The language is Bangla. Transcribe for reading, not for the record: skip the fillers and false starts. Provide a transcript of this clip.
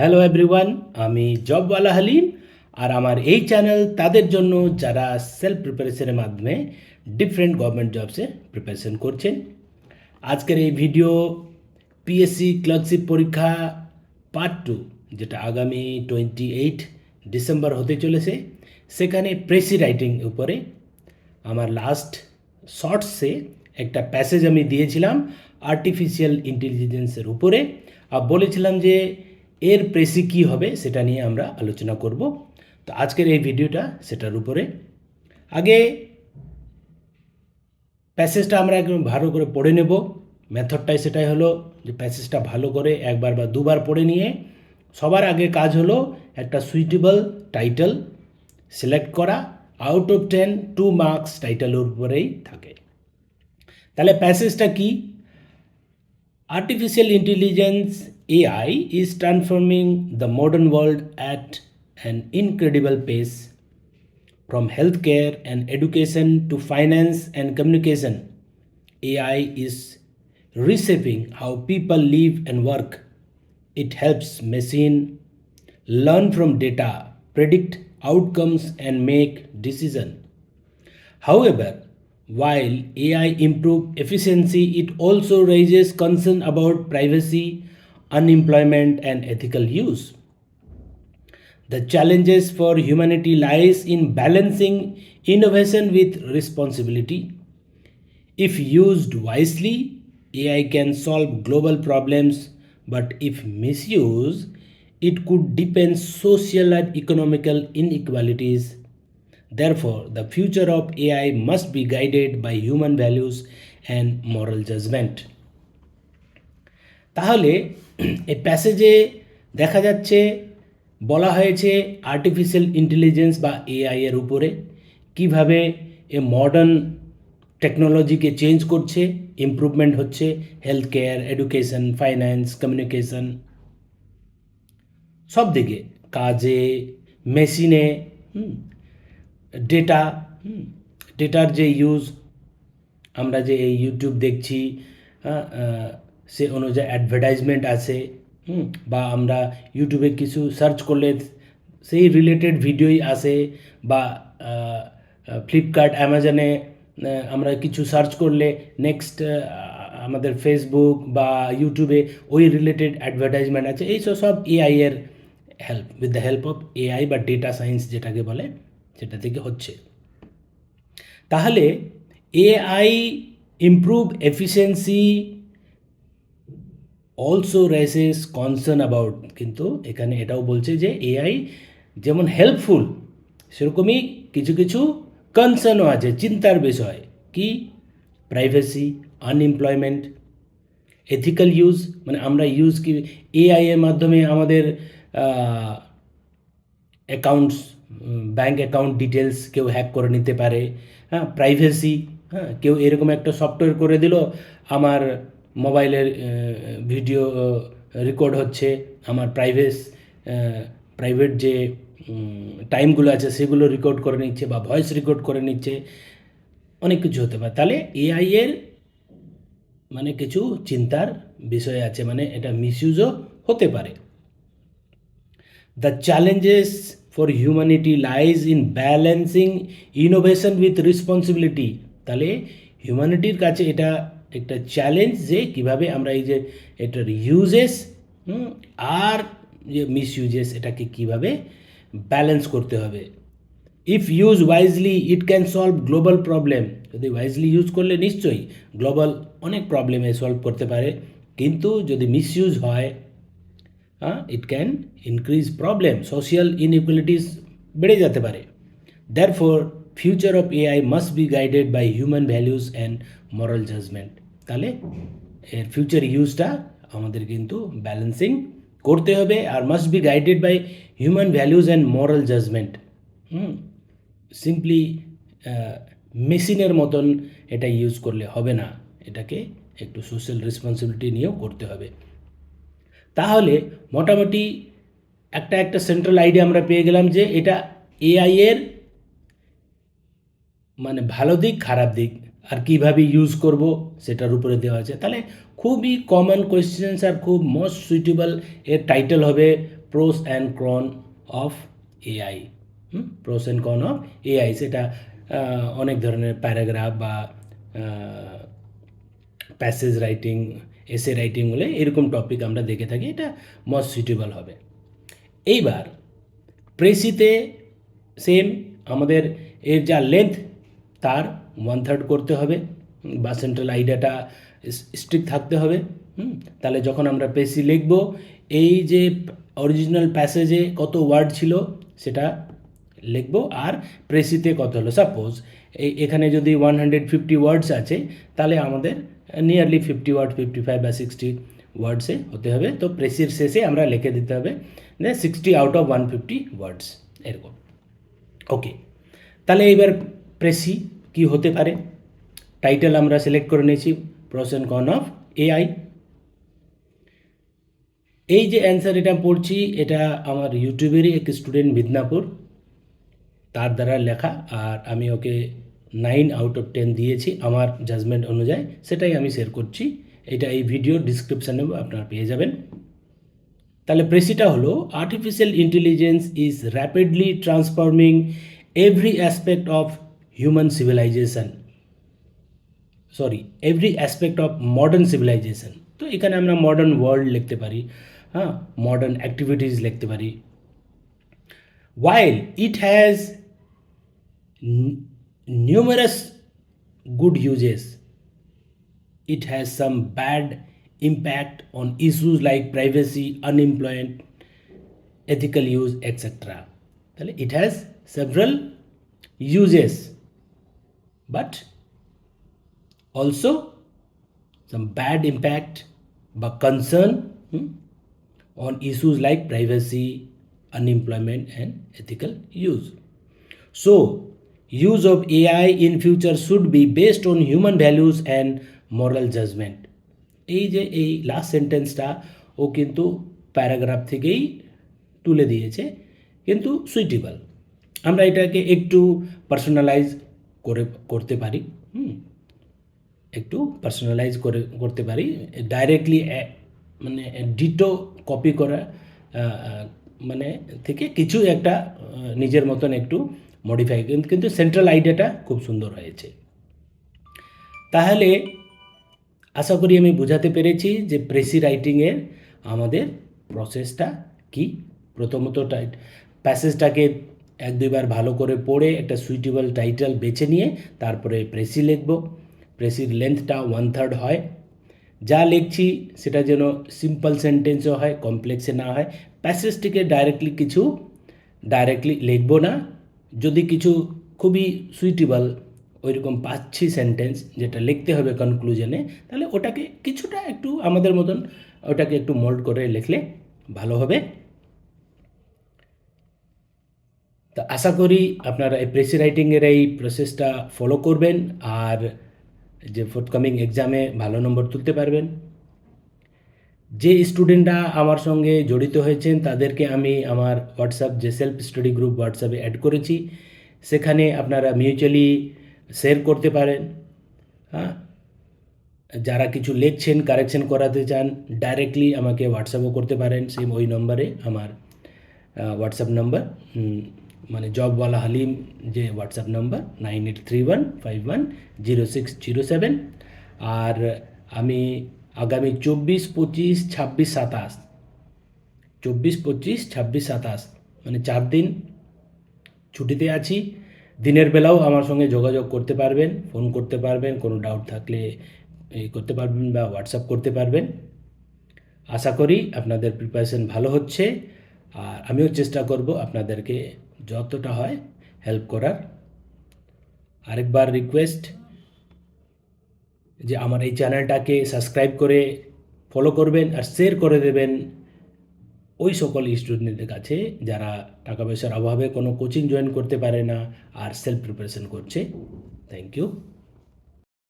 হ্যালো এভরিওয়ান, আমি জবওয়ালা হালিম। আর আমার এই চ্যানেল তাদের জন্য যারা সেলফ প্রিপারেশনের মাধ্যমে ডিফারেন্ট গভর্নমেন্ট জবসে প্রিপারেশন করছেন। আজকের এই ভিডিও পিএসসি ক্লার্কশিপ পরীক্ষা পার্ট 2, যেটা আগামী 28 ডিসেম্বর হতে চলেছে, সেখানে প্রেসি রাইটিং উপরে আমার লাস্ট শর্টসে একটা প্যাসেজ আমি দিয়েছিলাম আর্টিফিশিয়াল ইন্টেলিজেন্সের উপরে, আর বলেছিলাম যে এর প্রেসি কী হবে সেটা নিয়ে আমরা আলোচনা করব। তো আজকের এই ভিডিওটা সেটার উপরে। আগে প্যাসেজটা আমরা একদম ভালো করে পড়ে নেব। মেথডটাই সেটাই হলো যে প্যাসেজটা ভালো করে একবার বা দুবার পড়ে নিয়ে সবার আগে কাজ হলো একটা সুইটেবল টাইটেল সিলেক্ট করা। আউট অফ 10 2 মার্কস টাইটেলের উপরেই থাকে। তাহলে প্যাসেজটা কি? Artificial intelligence AI is transforming the modern world at an incredible pace. From healthcare and education to finance and communication, AI is reshaping how people live and work. It helps machine learn from data, predict outcomes and make decisions. However, while AI improves efficiency, it also raises concern about privacy, unemployment, and ethical use. The challenges for humanity lies in balancing innovation with responsibility. If used wisely, AI can solve global problems, but if misused, it could deepen social and economical inequalities. Therefore, the future of AI must be guided by human values and moral judgment. তাহলে এই প্যাসেজে দেখা যাচ্ছে বলা হয়েছে আর্টিফিশিয়াল ইন্টেলিজেন্স বা এআই এর উপরে কিভাবে এ মডার্ন টেকনোলজিকে চেঞ্জ করছে, ইমপ্রুভমেন্ট হচ্ছে health care, education, finance, communication, সব দিকে, কাজে, মেশিনে, ডেটা, ডেটার যে ইউজ, আমরা যে এই ইউটিউব দেখছি, সে অনুযায়ী অ্যাডভার্টাইজমেন্ট আছে, বা আমরা ইউটিউবে কিছু সার্চ করলে সেই রিলেটেড ভিডিওই আসে, বা ফ্লিপকার্ট, অ্যামাজনে আমরা কিছু সার্চ করলে নেক্সট আমাদের ফেসবুক বা ইউটিউবে ওই রিলেটেড অ্যাডভার্টাইজমেন্ট আছে। এই সব এআই এর help, with the help of AI বা ডেটা সায়েন্স যেটাকে বলে, সেটা থেকে হচ্ছে। তাহলে AI improve efficiency also races concern about, কিন্তু এখানে এটাও বলছে যে এআই যেমন হেল্পফুল, সেরকমই কিছু কিছু কনসার্নও আছে, চিন্তার বিষয়। কি? প্রাইভেসি, আনএমপ্লয়মেন্ট, এথিক্যাল ইউজ, মানে আমরা ইউজ কি এআই এর মাধ্যমে আমাদের অ্যাকাউন্টস, ব্যাঙ্ক অ্যাকাউন্ট ডিটেলস কেউ হ্যাক করে নিতে পারে। হ্যাঁ, প্রাইভেসি, হ্যাঁ, কেউ এরকম একটা সফটওয়্যার করে দিল, আমার মোবাইলের ভিডিও রেকর্ড হচ্ছে, আমার প্রাইভেট যে টাইমগুলো আছে সেগুলো রেকর্ড করে নিচ্ছে, বা ভয়েস রেকর্ড করে নিচ্ছে, অনেক কিছু হতে পারে। তাহলে এআই এর মানে কিছু চিন্তার বিষয় আছে, মানে এটা মিসইউজও হতে পারে। The challenges for humanity lies in balancing innovation with responsibility. তাহলে হিউম্যানিটির কাছে এটা একটা চ্যালেঞ্জ যে কীভাবে আমরা এই যে এটার ইউজেস আর যে মিসইউজেস, এটাকে কীভাবে ব্যালেন্স করতে হবে। If use wisely it can solve global problem, যদি ওয়াইজলি ইউজ করলে নিশ্চয়ই গ্লোবাল অনেক প্রবলেমে সলভ করতে পারে, কিন্তু যদি মিসইউজ হয়, it can increase problem, social inequalities বেড়ে যেতে পারে। Therefore future of AI must be guided by human values and moral judgement. তাহলে এর ফিউচার ইউজটা আমাদের কিন্তু ব্যালেন্সিং করতে হবে, আর must be guided by human values and moral judgement. Simply মেশিনের মতন এটা ইউজ করলে হবে না, এটাকে একটু সোশ্যাল রেসপন্সিবিলিটি নিয়েও করতে হবে। তাহলে মোটামুটি একটা সেন্ট্রাল আইডিয়া আমরা পেয়ে গেলাম যে এটা এআই এর মানে ভালো দিক, খারাপ দিক, আর কীভাবে ইউজ করব সেটার উপরে দেওয়া আছে। তাহলে খুবই কমন কোয়েশ্চেন্স আর খুব মোস্ট সুইটেবল এর টাইটেল হবে প্রোস অ্যান্ড ক্রন অফ এআই। প্রোস অ্যান্ড ক্রন অফ এআই, সেটা অনেক ধরনের প্যারাগ্রাফ বা প্যাসেজ রাইটিং, এসে রাইটিং হলে এরকম টপিক আমরা দেখে থাকি, এটা মোস্ট সুইটেবল হবে। এইবার প্রেসিতে সেম, আমাদের এর যা লেন্থ তার 1/3 করতে হবে বা সেন্ট্রাল আইডিয়াটা স্ট্রিক্ট থাকতে হবে। তাহলে যখন আমরা প্রেসি লিখব, এই যে অরিজিনাল প্যাসেজে কত ওয়ার্ড ছিল সেটা লিখব, আর প্রেসিতে কত হলো। সাপোজ এখানে যদি 150 ওয়ার্ডস আছে, তাহলে আমাদের নিয়ারলি 50 ওয়ার্ড, 55 বা 60 ওয়ার্ডসে হতে হবে। তো প্রেসির শেষে আমরা লিখে দিতে হবে 60 আউট অফ 150 ওয়ার্ডস, এরকম। ওকে, তাহলে এইবার প্রেসি কি হতে পারে? টাইটেল আমরা সিলেক্ট করে নিয়েছি, প্রোস অ্যান্ড কন অফ এআই। এই যে অ্যান্সার এটা পড়ছি, এটা আমার ইউটিউবেরই এক স্টুডেন্ট মিদনাপুর, তার দ্বারা লেখা, আর আমি ওকে 9 আউট অফ 10 দিয়েছি আমার জাজমেন্ট অনুযায়ী, সেটাই আমি শেয়ার করছি। এটা এই ভিডিও ডিসক্রিপশানেও আপনারা পেয়ে যাবেন। তাহলে প্রেসিটা হলো, artificial intelligence is rapidly transforming every aspect of human civilisation, every aspect of modern civilization. তো এখানে আমরা মডার্ন ওয়ার্ল্ড লিখতে পারি, হ্যাঁ, মডার্ন অ্যাক্টিভিটিস লিখতে পারি। while it has numerous good uses, it has some bad impact on issues like privacy, unemployment, ethical use, etc. তাহলে it has several uses, but also some bad impact বা concern on issues like privacy, unemployment and ethical use. So, use of AI in future should be based on human values and moral judgment. এই যে এই লাস্ট সেন্টেন্সটা ও কিন্তু প্যারাগ্রাফ থেকেই তুলে দিয়েছে, কিন্তু সুইটেবল। আমরা এটাকে একটু পার্সোনালাইজ করতে পারি, একটু পার্সোনালাইজ করতে পারি। ডাইরেক্টলি মানে ডিটো কপি করা মানে থেকে কিছু একটা নিজের মতন একটু মডিফাই, কিন্তু সেন্ট্রাল আইডিয়াটা খুব সুন্দর হয়েছে। তাহলে আশা করি আমি বোঝাতে পেরেছি যে প্রেসি রাইটিংয়ের আমাদের প্রসেসটা কি। প্রথমত প্যাসেজটাকে 1-2বার ভালো করে পড়ে একটা সুইটেবল টাইটেল বেছে নিয়ে তারপরে প্রেসি লিখব। প্রেসির লেন্থটা 1/3 হয়। যা লিখছি সেটা যেন সিম্পল সেন্টেন্সও হয়, কমপ্লেক্সে না হয়। প্যাসেজটিকে ডাইরেক্টলি লিখব না। যদি কিছু খুবই সুইটেবল ওইরকম পাচ্ছি সেন্টেন্স যেটা লিখতে হবে কনক্লুশনে, তাহলে ওটাকে কিছুটা একটু আমাদের মতন ওটাকে একটু মোল্ড করে লিখলে ভালো হবে। তা আশা করি আপনারা এই প্রেসি রাইটিংয়ের এই প্রসেসটা ফলো করবেন, আর যে ফোর্থকামিং এক্সামে ভালো নম্বর তুলতে পারবেন। যে স্টুডেন্টরা আমার সঙ্গে জড়িত হয়েছেন তাদেরকে আমি আমার হোয়াটসঅ্যাপ যে সেলফ স্টাডি গ্রুপ হোয়াটসঅ্যাপে অ্যাড করেছি, সেখানে আপনারা মিউচুয়ালি শেয়ার করতে পারেন। হ্যাঁ, যারা কিছু লিখছেন, কারেকশন করাতে চান, ডাইরেক্টলি আমাকে হোয়াটসঅ্যাপও করতে পারেন। সেম ওই নম্বরে আমার হোয়াটসঅ্যাপ নাম্বার, মানে জবওয়ালা হালিম যে হোয়াটসঅ্যাপ নাম্বার 9831510607। আর আমি আগামী 24, 25, 26, 27 মানে 4 দিন ছুটিতে আছি। দিনের বেলাও আমার সঙ্গে যোগাযোগ করতে পারবেন, ফোন করতে পারবেন, কোনো ডাউট থাকলে করতে পারবেন বা হোয়াটসঅ্যাপ করতে পারবেন। আশা করি আপনাদের প্রিপারেশন ভালো হচ্ছে, আর আমিও চেষ্টা করব আপনাদেরকে যতটা হয় হেল্প করার। আরেকবার রিকোয়েস্ট যে আমার এই চ্যানেলটাকে সাবস্ক্রাইব করে ফলো করবেন আর শেয়ার করে দেবেন ওই সকল স্টুডেন্টদের কাছে যারা টাকা পয়সার অভাবে কোনো কোচিং জয়েন করতে পারে না আর সেলফ প্রিপারেশন করছে। Thank you.